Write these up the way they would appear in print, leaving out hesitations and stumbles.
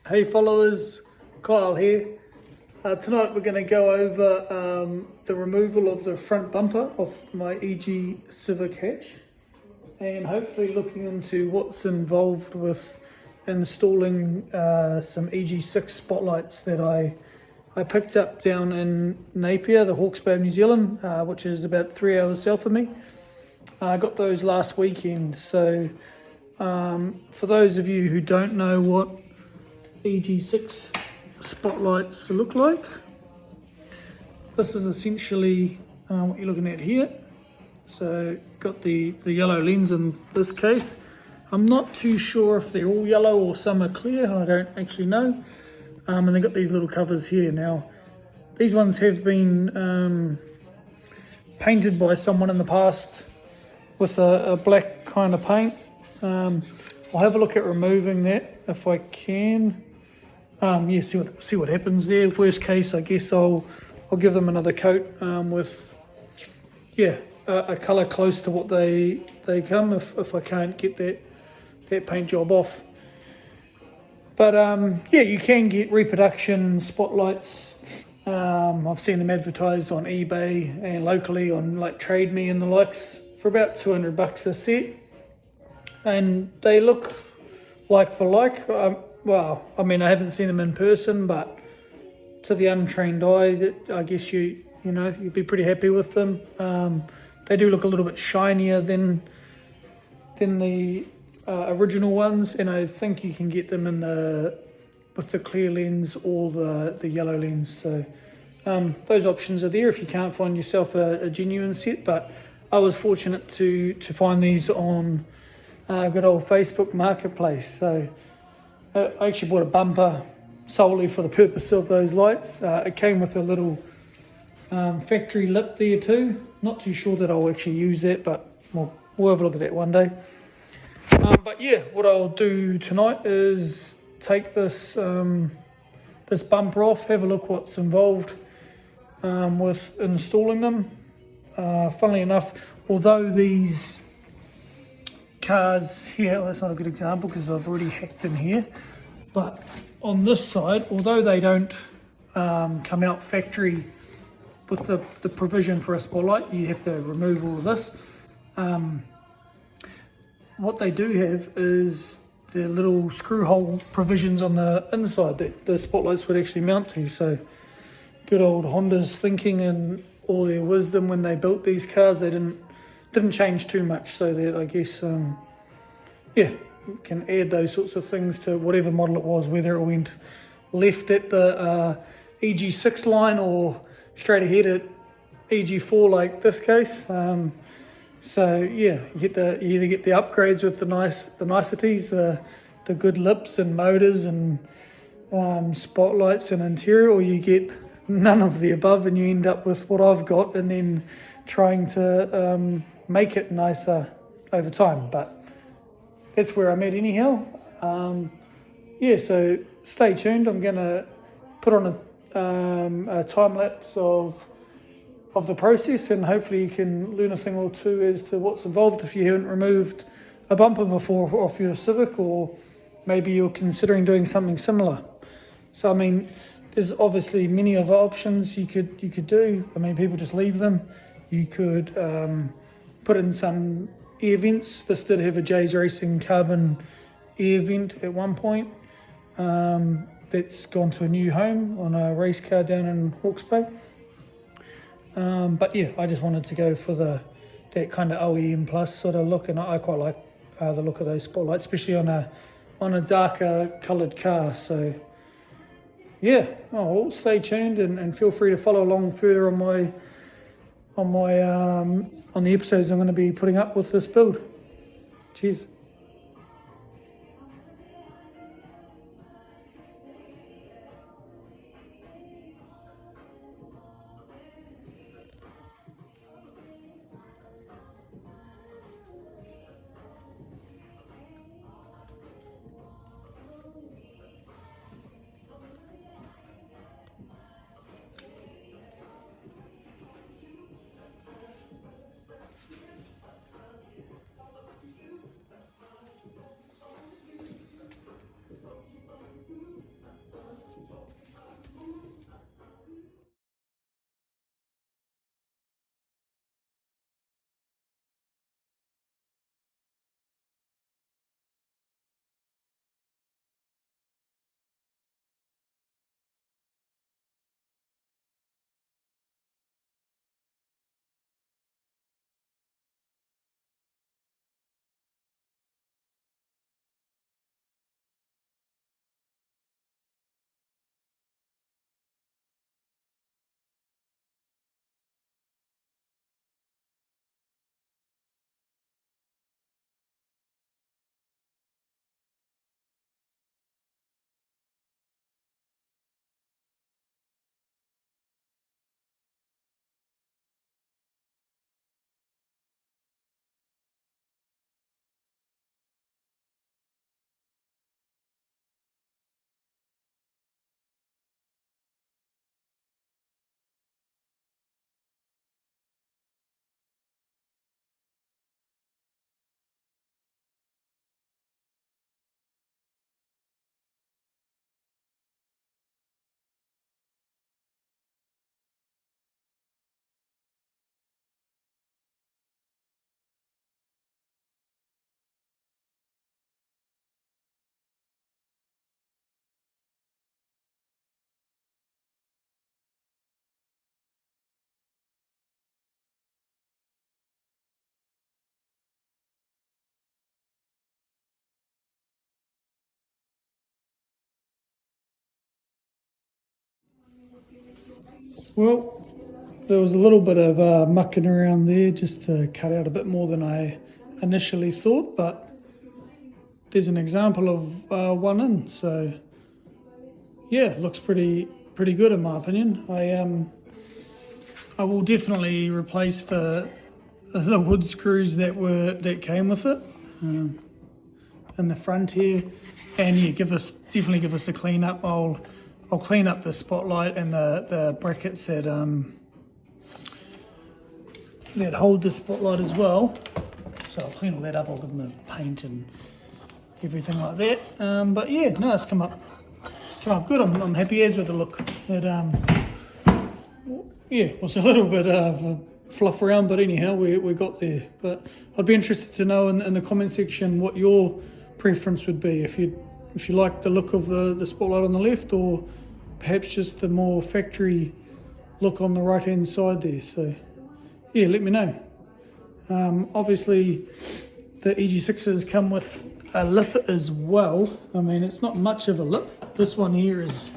Hey followers, Kyle here. Tonight we're going to go over the removal of the front bumper of my EG Civic hatch and hopefully looking into what's involved with installing some EG6 spotlights that I picked up down in Napier, the Hawke's Bay of New Zealand, which is about 3 hours south of me. I got those last weekend, so for those of you who don't know what EG6 spotlights look like, this is essentially what you're looking at here. So got the yellow lens in this case. I'm not too sure if they're all yellow or some are clear, I don't actually know. And they've got these little covers here. Now these ones have been painted by someone in the past with a black kind of paint. I'll have a look at removing that if I can. Yeah, see what happens there. Worst case, I guess I'll give them another coat with a colour close to what they come if I can't get that paint job off. But yeah, you can get reproduction spotlights. I've seen them advertised on eBay and locally on like Trade Me and the likes for about $200 a set, and they look like for like. Well, I mean, I haven't seen them in person, but to the untrained eye, I guess you'd be pretty happy with them. They do look a little bit shinier than the original ones, and I think you can get them in with the clear lens or the yellow lens. So those options are there if you can't find yourself a genuine set. But I was fortunate to find these on good old Facebook Marketplace. So I actually bought a bumper solely for the purpose of those lights. It came with a little factory lip there too. Not too sure that I'll actually use that, but we'll have a look at that one day. But yeah, what I'll do tonight is take this bumper off, have a look what's involved with installing them. Funnily enough, although these cars here, well, that's not a good example because I've already hacked in here, but on this side, although they don't come out factory with the provision for a spotlight, you have to remove all of this. What they do have is the little screw hole provisions on the inside that the spotlights would actually mount to. So good old Honda's thinking and all their wisdom when they built these cars, they didn't change too much, so that I guess can add those sorts of things to whatever model it was, whether it went left at the EG6 line or straight ahead at EG4 like this case. So yeah, you either get the upgrades with the niceties, the good lips and motors and spotlights and interior, or you get none of the above and you end up with what I've got and then trying to make it nicer over time. But that's where I'm at anyhow. Yeah, so stay tuned. I'm going to put on a time lapse of the process, and hopefully you can learn a thing or two as to what's involved if you haven't removed a bumper before off your Civic, or maybe you're considering doing something similar. So I mean, there's obviously many other options you could do. I mean, people just leave them. You could put in some air vents. This did have a Jay's Racing carbon air vent at one point. That's gone to a new home on a race car down in Hawke's Bay. But yeah, I just wanted to go for that kind of OEM plus sort of look, and I quite like the look of those spotlights, especially on a darker coloured car. So yeah, well, stay tuned and feel free to follow along further on the episodes I'm going to be putting up with this build. Cheers. Well, there was a little bit of mucking around there just to cut out a bit more than I initially thought, but there's an example of one in, so yeah, looks pretty good in my opinion. I will definitely replace the wood screws that came with it in the front here, and yeah, definitely give us a clean up. I'll clean up the spotlight and the brackets that hold the spotlight as well. So I'll clean all that up. I'll give them a paint and everything like that. But yeah, no, it's come up good. I'm happy as with the look. It yeah, was a little bit of a fluff around, but anyhow, we got there. But I'd be interested to know in the comment section what your preference would be, if you like the look of the spotlight on the left, or perhaps just the more factory look on the right hand side there. So yeah, let me know. Obviously the EG6s come with a lip as well. I mean, it's not much of a lip. This one here has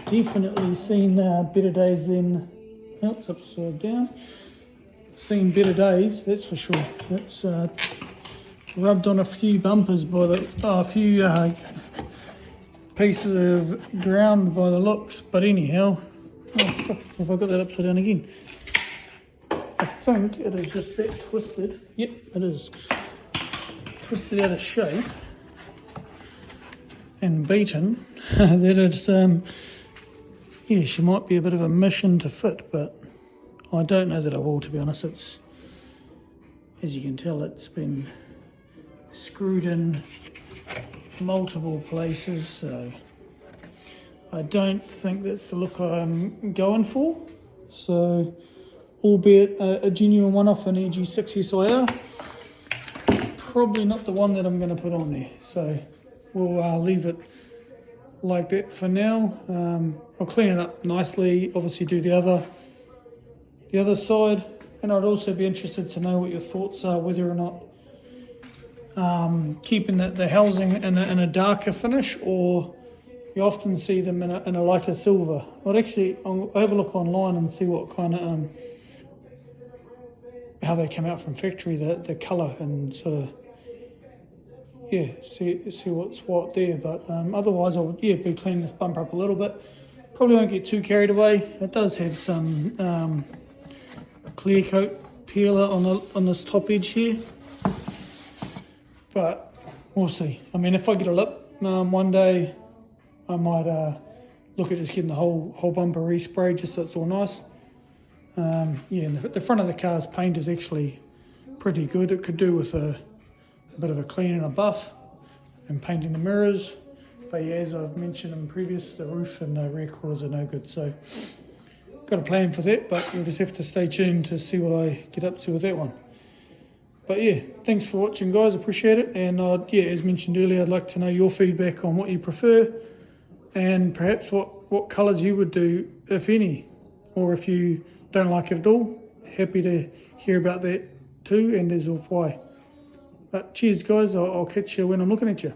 definitely seen better days than, oops, upside down, seen better days, that's for sure. It's rubbed on a few bumpers by a few pieces of ground by the looks, but anyhow, have I got that upside down again? I think it is just that twisted. Yep, it is twisted out of shape and beaten that it's yeah, she might be a bit of a mission to fit, but I don't know that I will, to be honest. It's, as you can tell, it's been screwed in multiple places, so I don't think that's the look I'm going for. So, albeit a genuine one-off an EG6 SIR, probably not the one that I'm going to put on there. So we'll leave it like that for now. I'll clean it up nicely, obviously do the other side, and I'd also be interested to know what your thoughts are, whether or not keeping the housing in a darker finish, or you often see them in a lighter silver. I'll have a look online and see what kind of how they come out from factory, the colour, and sort of yeah, see what's what there. But otherwise, I'll be cleaning this bumper up a little bit. Probably won't get too carried away. It does have some clear coat peeler on this top edge here, but we'll see. I mean, if I get a lip one day, I might look at just getting the whole bumper resprayed just so it's all nice. Yeah, and the front of the car's paint is actually pretty good. It could do with a bit of a clean and a buff, and painting the mirrors. But yeah, as I've mentioned in previous, the roof and the rear quarters are no good. So got a plan for that, but you'll just have to stay tuned to see what I get up to with that one. But yeah, thanks for watching, guys. Appreciate it. And yeah, as mentioned earlier, I'd like to know your feedback on what you prefer, and perhaps what colours you would do, if any, or if you don't like it at all. Happy to hear about that too, and as of why. But cheers, guys. I'll catch you when I'm looking at you.